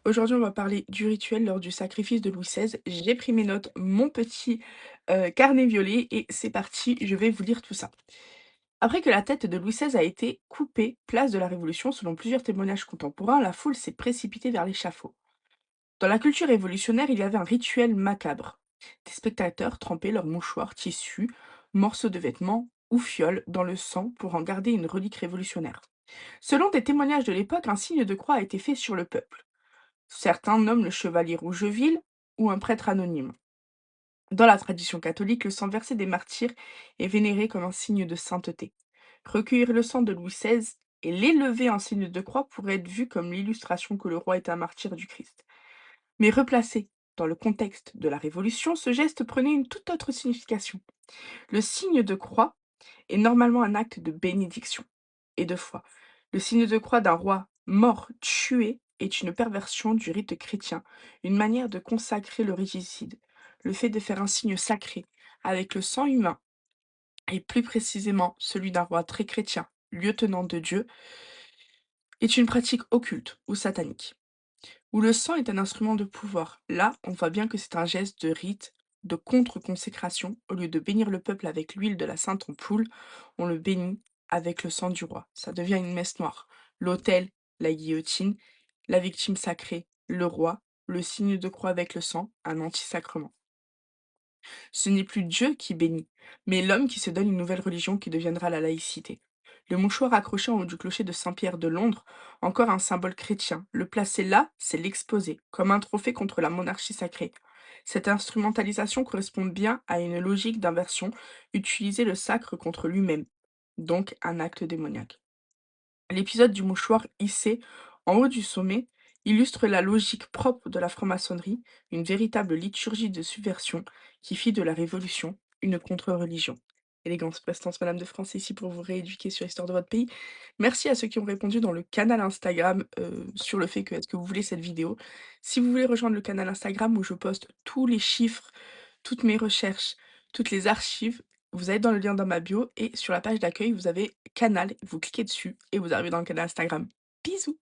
Aujourd'hui, on va parler du rituel lors du sacrifice de Louis XVI. J'ai pris mes notes, mon petit carnet violet, et c'est parti, je vais vous lire tout ça. Après que la tête de Louis XVI a été coupée, place de la Révolution, selon plusieurs témoignages contemporains, la foule s'est précipitée vers l'échafaud. Dans la culture révolutionnaire, il y avait un rituel macabre. Des spectateurs trempaient leurs mouchoirs, tissus, morceaux de vêtements ou fioles dans le sang pour en garder une relique révolutionnaire. Selon des témoignages de l'époque, un signe de croix a été fait sur le peuple. Certains nomment le chevalier Rougeville ou un prêtre anonyme. Dans la tradition catholique, le sang versé des martyrs est vénéré comme un signe de sainteté. Recueillir le sang de Louis XVI et l'élever en signe de croix pourrait être vu comme l'illustration que le roi est un martyr du Christ. Mais replacé dans le contexte de la Révolution, ce geste prenait une toute autre signification. Le signe de croix est normalement un acte de bénédiction et de foi. Le signe de croix d'un roi mort tué est une perversion du rite chrétien, une manière de consacrer le régicide. Le fait de faire un signe sacré avec le sang humain, et plus précisément celui d'un roi très chrétien, lieutenant de Dieu, est une pratique occulte ou satanique, où le sang est un instrument de pouvoir. Là, on voit bien que c'est un geste de rite, de contre-consécration. Au lieu de bénir le peuple avec l'huile de la sainte ampoule, on le bénit avec le sang du roi. Ça devient une messe noire. L'autel, la guillotine, la victime sacrée, le roi, le signe de croix avec le sang, un anti-sacrement. Ce n'est plus Dieu qui bénit, mais l'homme qui se donne une nouvelle religion qui deviendra la laïcité. Le mouchoir accroché en haut du clocher de Saint-Pierre de Londres, encore un symbole chrétien. Le placer là, c'est l'exposer, comme un trophée contre la monarchie sacrée. Cette instrumentalisation correspond bien à une logique d'inversion, utiliser le sacre contre lui-même, donc un acte démoniaque. L'épisode du mouchoir hissé en haut du sommet illustre la logique propre de la franc-maçonnerie, une véritable liturgie de subversion qui fit de la Révolution une contre-religion. Élégance, prestance, Madame de France, ici pour vous rééduquer sur l'histoire de votre pays. Merci à ceux qui ont répondu dans le canal Instagram sur le fait que est-ce que vous voulez cette vidéo. Si vous voulez rejoindre le canal Instagram où je poste tous les chiffres, toutes mes recherches, toutes les archives, vous allez dans le lien dans ma bio et sur la page d'accueil, vous avez canal, vous cliquez dessus et vous arrivez dans le canal Instagram. Bisous!